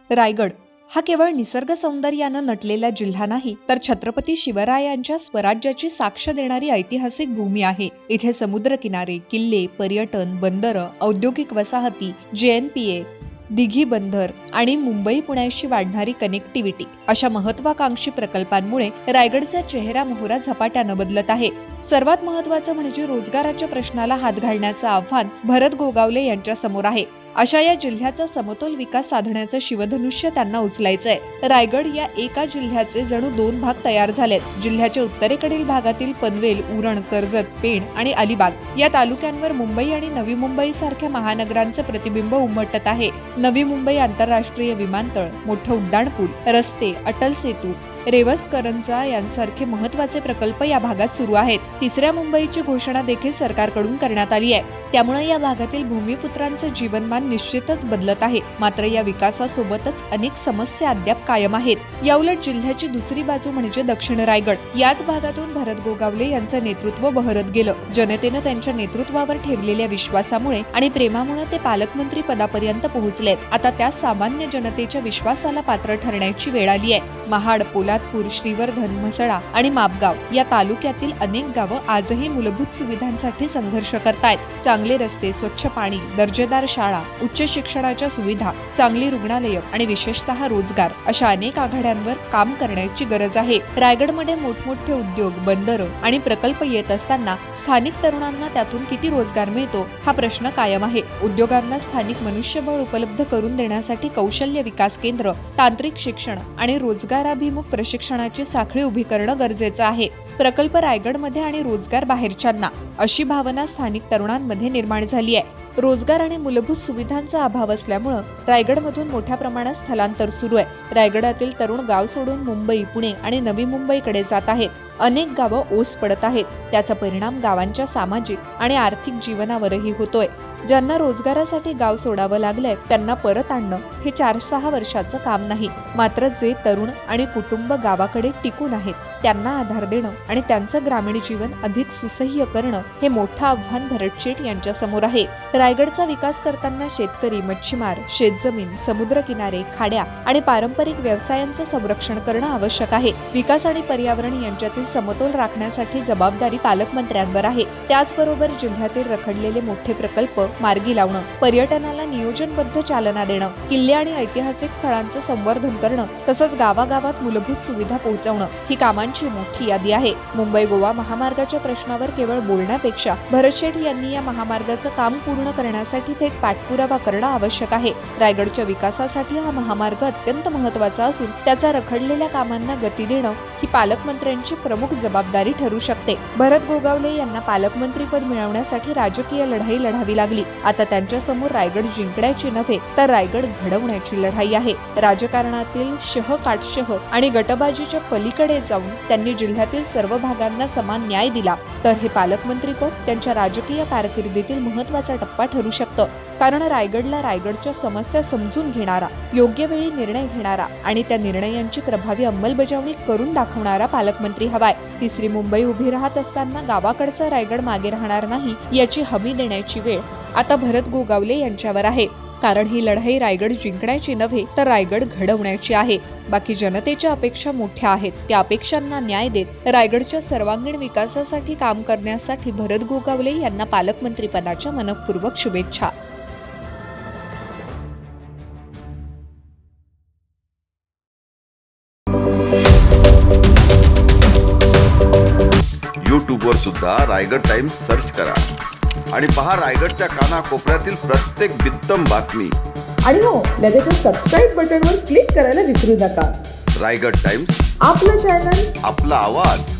रायगड हा केवळ निसर्ग सौंदर्यानं नटलेला जिल्हा नाही, तर छत्रपती शिवरायांच्या स्वराज्याची साक्ष देणारी ऐतिहासिक भूमी आहे. इथे समुद्रकिनारे, किल्ले, पर्यटन, बंदरं, औद्योगिक वसाहती, JNPA, दिघी बंदर आणि मुंबई पुण्याशी वाढणारी कनेक्टिव्हिटी अशा महत्वाकांक्षी प्रकल्पांमुळे रायगडचा चेहरा मोहरा झपाट्यानं बदलत आहे. सर्वात महत्वाचं म्हणजे रोजगाराच्या प्रश्नाला हात घालण्याचं आव्हान भरत गोगावले यांच्या समोर आहे. अशा या जिल्ह्याचा समतोल विकास साधण्याचं शिवधनुष्य त्यांना उचलायचंय. रायगड या एका जिल्ह्याचे जणू दोन भाग तयार झालेत. जिल्ह्याच्या उत्तरेकडील भागातील पनवेल, उरण, कर्जत, पेण आणि अलिबाग या तालुक्यांवर मुंबई आणि नवी मुंबई सारख्या महानगरांचं प्रतिबिंब उमटत आहे. नवी मुंबई आंतरराष्ट्रीय विमानतळ, मोठं उड्डाणपूल, रस्ते, अटल सेतू, रेवस करंजा यांसारखे महत्वाचे प्रकल्प या भागात सुरू आहेत. तिसऱ्या मुंबईची घोषणा देखील सरकारकडून करण्यात आली आहे. त्यामुळे या भागातील भूमिपुत्रांचं जीवनमान निश्चितच बदलत आहे. मात्र या विकासासोबतच अनेक समस्या अद्याप कायम आहेत. याउलट जिल्ह्याची दुसरी बाजू म्हणजे दक्षिण रायगड. याच भागातून भरत गोगावले यांचं नेतृत्व बहरत गेलं. जनतेनं त्यांच्या नेतृत्वावर ठेवलेल्या विश्वासामुळे आणि प्रेमामुळे ते पालकमंत्री पदापर्यंत पोहोचलेत. आता त्या सामान्य जनतेच्या विश्वासाला पात्र ठरण्याची वेळ आली आहे. महाड, पोलादपूर, श्रीवर्धन, म्हसळा आणि मापगाव या तालुक्यातील अनेक गावं आजही मूलभूत सुविधांसाठी संघर्ष करतायत. चांगले रस्ते, स्वच्छ पाणी, दर्जेदार शाळा, उच्च शिक्षणाच्या सुविधा, चांगली रुग्णालयं आणि विशेषतः रोजगार अशा अनेक आघाड्यांवर काम करण्याची गरज आहे. रायगडमध्ये मोठमोठे उद्योग, बंदरं आणि प्रकल्प येत असताना स्थानिक तरुणांना त्यातून किती रोजगार मिळतो हा प्रश्न कायम आहे. उद्योगांना स्थानिक मनुष्यबळ उपलब्ध करून देण्यासाठी कौशल्य विकास केंद्र, तांत्रिक शिक्षण आणि रोजगाराभिमुख प्रशिक्षणाची साखळी उभी करणं गरजेचं आहे. प्रकल्प रायगडमध्ये आणि रोजगार बाहेरच्यांना अशी भावना स्थानिक तरुणांमध्ये निर्माण झाली आहे. रोजगार आणि मूलभूत सुविधांचा अभाव असल्यामुळं रायगडमधून मोठ्या प्रमाणात स्थलांतर सुरू आहे. रायगडातील तरुण गाव सोडून मुंबई, पुणे आणि नवी मुंबईकडे जात आहेत. अनेक गावं ओस पडत आहेत. त्याचा परिणाम गावांच्या सामाजिक आणि आर्थिक जीवनावरही होतोय. ज्यांना रोजगारासाठी गाव सोडावं लागलंय त्यांना परत आणणं हे 4-6 वर्षाचं काम नाही. मात्र जे तरुण आणि कुटुंब गावाकडे टिकून आहेत त्यांना आधार देणं आणि त्यांचं ग्रामीण जीवन अधिक सुसह्य करणं हे मोठं आव्हान भरतशेठ यांच्या समोर आहे. रायगडचा विकास करताना शेतकरी, मच्छीमार, शेतजमीन, समुद्रकिनारे, खाड्या आणि पारंपरिक व्यवसायांचं संरक्षण करणं आवश्यक आहे. विकास आणि पर्यावरण यांच्यातील समतोल राखण्यासाठी जबाबदारी पालकमंत्र्यांवर आहे. त्याचबरोबर जिल्ह्यातील रखडलेले मोठे प्रकल्प मार्गी लावणं, पर्यटनाला नियोजनबद्ध चालना देणं, किल्ले आणि ऐतिहासिक स्थळांचं संवर्धन करणं तसंच गावागावात मूलभूत सुविधा पोहोचवणं ही कामांची मोठी यादी आहे. मुंबई गोवा महामार्गाच्या प्रश्नावर केवळ बोलण्यापेक्षा भरतशेठ यांनी या महामार्गाचं काम पूर्ण करण्यासाठी थेट पाठपुरावा करणं आवश्यक आहे. रायगडच्या विकासासाठी हा महामार्ग अत्यंत महत्वाचा असून त्याचा रखडलेल्या कामांना गती देणं ही पालकमंत्र्यांची प्रमुख जबाबदारी ठरू शकते. भरत गोगावले यांना पालकमंत्रीपद मिळवण्यासाठी राजकीय लढाई लढावी लागली. आता त्यांच्या समोर रायगड जिंकण्याची नव्हे तर रायगड घडवण्याची लढाई आहे. राजकारणातील शह काटशह आणि गटबाजीच्या पलीकडे जाऊन त्यांनी जिल्ह्यातील सर्व भागांना समान न्याय दिला तर हे पालकमंत्रीपद त्यांच्या राजकीय कारकिर्दीतील महत्वाचा टप्पा ठरू शकतं. कारण रायगडला रायगडच्या समस्या समजून घेणारा, योग्य वेळी निर्णय घेणारा आणि त्या निर्णयांची प्रभावी अंमलबजावणी करून दाखवणारा पालकमंत्री हवाय. तिसरी मुंबई उभी राहत असताना गावाकडचा रायगड मागे राहणार नाही याची हमी देण्याची वेळ आता भरत गोगावले यांच्यावर आहे. कारण ही लढाई रायगड जिंकण्याची नव्हे तर रायगड घडवण्याची आहे. बाकी जनतेच्या अपेक्षा मोठ्या आहेत. त्या अपेक्षांना न्याय देत रायगडच्या सर्वांगीण विकासासाठी काम करण्यासाठी भरत गोगावले यांना पालकमंत्री पदाच्या मनपूर्वक शुभेच्छा. यूट्यूबवर सुद्धा रायगड टाइम्स सर्च करा आणि पहा रायगडच्या कानाकोपऱ्यातील प्रत्येक बित्तम बातमी. आणि हो, लगेच सबस्क्राईब बटनवर क्लिक करायला विसरू नका. रायगड टाइम्स, आपलं चॅनल, आपला आवाज.